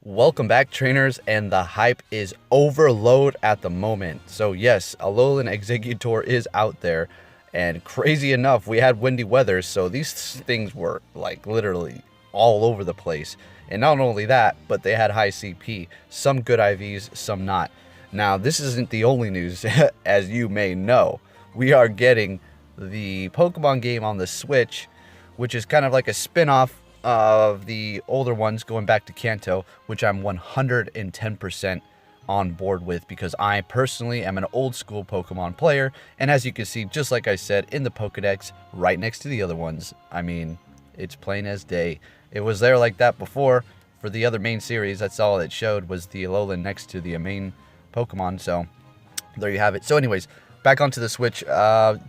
Welcome back, trainers, and the hype is overload at the moment. So yes, Alolan Exeggutor is out there, and crazy enough, we had windy weather, so these things were like literally all over the place. And not only that, but they had high CP, some good IVs, some not. Now, this isn't the only news, as you may know. We are getting the Pokemon game on the Switch, which is kind of like a spin-off of the older ones going back to Kanto, which I'm 110% on board with because I personally am an old school Pokemon player, and as you can see, just like I said, in the Pokedex right next to the other ones, I mean, it's plain as day. It was there like that before for the other main series. That's all it showed was the Alolan next to the main Pokemon, so there you have it. So anyways, back onto the Switch.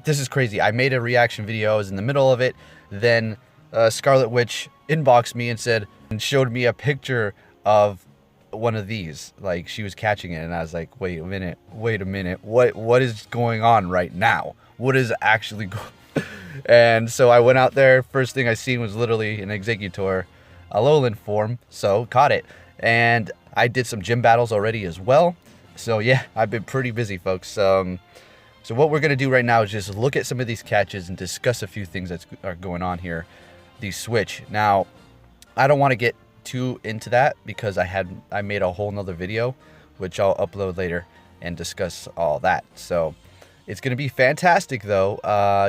This is crazy. I made a reaction video. I was in the middle of it, then Scarlet Witch inboxed me and showed me a picture of one of these, like she was catching it, and I was like, wait a minute, what is going on right now? What is actually going? And so I went out there. First thing I seen was literally an Exeggutor Alolan form, so caught it, and I did some gym battles already as well. So yeah, I've been pretty busy, folks. So what we're gonna do right now is just look at some of these catches and discuss a few things that are going on here. The Switch. Now, I don't want to get too into that because I made a whole nother video, which I'll upload later and discuss all that. So it's gonna be fantastic though.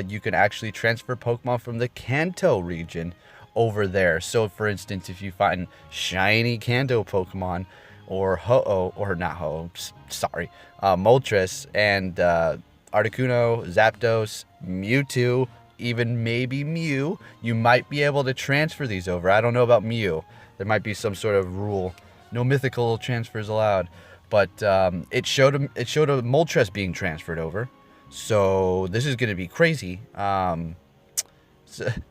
You can actually transfer Pokemon from the Kanto region over there. So for instance, if you find shiny Kanto Pokemon, or Ho-Oh, or not Ho-Oh, sorry, Moltres and Articuno, Zapdos, Mewtwo, even maybe Mew, you might be able to transfer these over. I don't know about Mew. There might be some sort of rule. No mythical transfers allowed. But it showed a Moltres being transferred over. So this is going to be crazy. So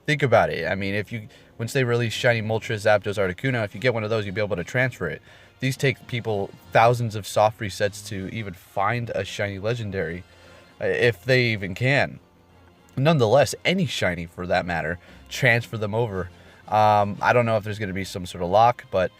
think about it. I mean, once they release shiny Moltres, Zapdos, Articuno, if you get one of those, you'll be able to transfer it. These take people thousands of soft resets to even find a shiny legendary, if they even can. Nonetheless, any shiny for that matter, transfer them over. I don't know if there's going to be some sort of lock, but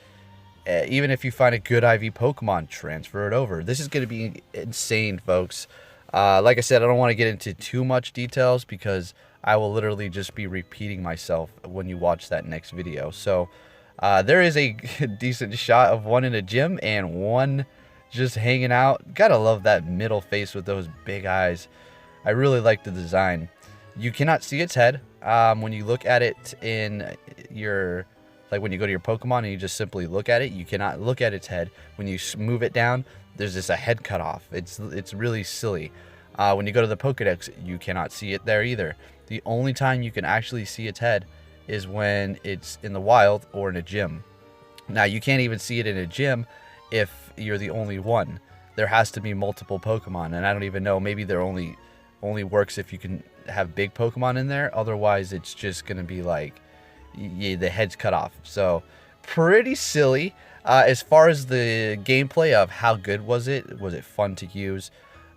even if you find a good IV Pokemon, transfer it over. This is going to be insane, folks. Like I said, I don't want to get into too much details because I will literally just be repeating myself when you watch that next video. So there is a decent shot of one in a gym and one just hanging out. Gotta love that middle face with those big eyes. I really like the design. You cannot see its head when you look at it in your, like when you go to your Pokemon and you just simply look at it. You cannot look at its head. When you move it down, there's just a head cut off. It's really silly. When you go to the Pokedex, you cannot see it there either. The only time you can actually see its head is when it's in the wild or in a gym. Now, you can't even see it in a gym if you're the only one. There has to be multiple Pokemon, and I don't even know. Maybe they're only works if you can have big Pokemon in there. Otherwise, it's just gonna be like, yeah, the head's cut off. So pretty silly. As far as the gameplay of how good was it fun to use?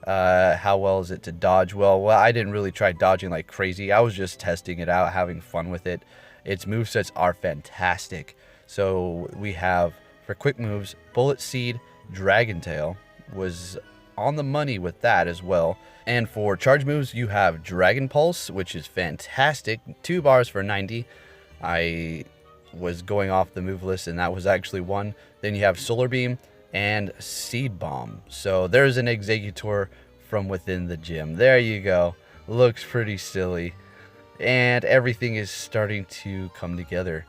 How well is it to dodge? Well, I didn't really try dodging like crazy. I was just testing it out, having fun with it. Its movesets are fantastic. So we have, for quick moves, Bullet Seed, Dragon Tail was on the money with that as well. And for charge moves, you have Dragon Pulse, which is fantastic. 2 bars for 90. I was going off the move list, and that was actually one. Then you have Solar Beam and Seed Bomb. So there's an Exeggutor from within the gym. There you go. Looks pretty silly. And everything is starting to come together.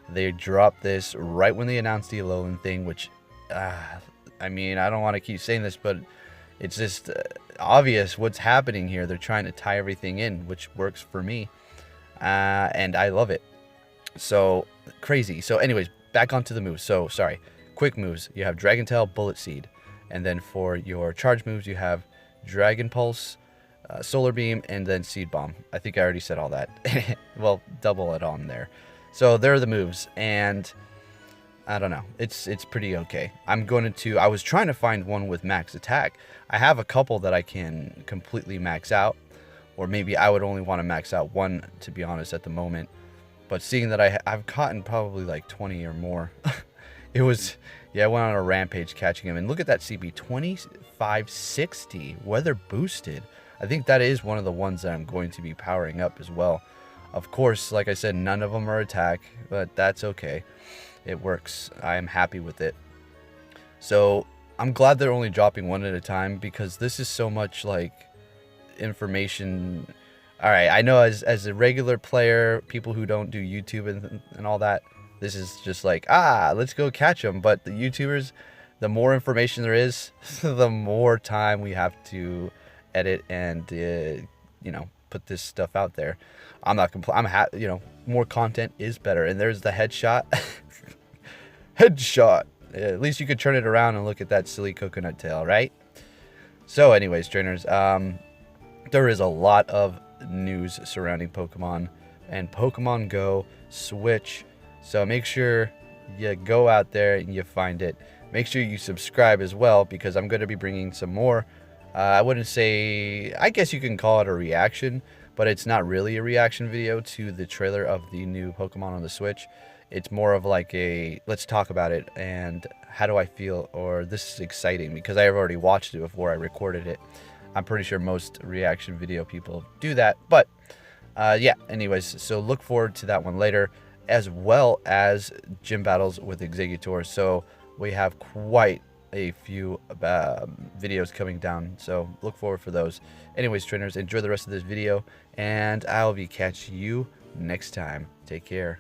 They dropped this right when they announced the Alolan thing, which, I mean, I don't want to keep saying this, but it's just obvious what's happening here. They're trying to tie everything in, which works for me. And I love it. So, crazy. So, anyways, back onto the moves. So, sorry. Quick moves. You have Dragon Tail, Bullet Seed. And then for your charge moves, you have Dragon Pulse, Solar Beam, and then Seed Bomb. I think I already said all that. Well, double it on there. So, there are the moves. And I don't know. It's pretty okay. I was trying to find one with max attack. I have a couple that I can completely max out, or maybe I would only want to max out one, to be honest, at the moment. But seeing that I've caught in probably like 20 or more It was, yeah, I went on a rampage catching him. And look at that CP, 2560, weather boosted. I think that is one of the ones that I'm going to be powering up as well. Of course, like I said, none of them are attack, but that's okay. It works. I am happy with it. So I'm glad they're only dropping one at a time, because this is so much like information. All right, I know as a regular player, people who don't do YouTube and all that, this is just like, let's go catch them. But the YouTubers, the more information there is, the more time we have to edit and you know, put this stuff out there. I'm not you know, more content is better. And there's the headshot. Headshot. At least you could turn it around and look at that silly coconut tail, right? So anyways, trainers, there is a lot of news surrounding Pokemon and Pokemon Go Switch. So make sure you go out there and you find it. Make sure you subscribe as well, because I'm going to be bringing some more. I wouldn't say, I guess you can call it a reaction, but it's not really a reaction video to the trailer of the new Pokemon on the Switch. It's more of like a, let's talk about it and how do I feel, or this is exciting, because I have already watched it before I recorded it. I'm pretty sure most reaction video people do that, but yeah, anyways, so look forward to that one later, as well as gym battles with Exeggutors. So we have quite a few videos coming down, so look forward for those. Anyways, trainers, enjoy the rest of this video, and I'll be catching you next time. Take care.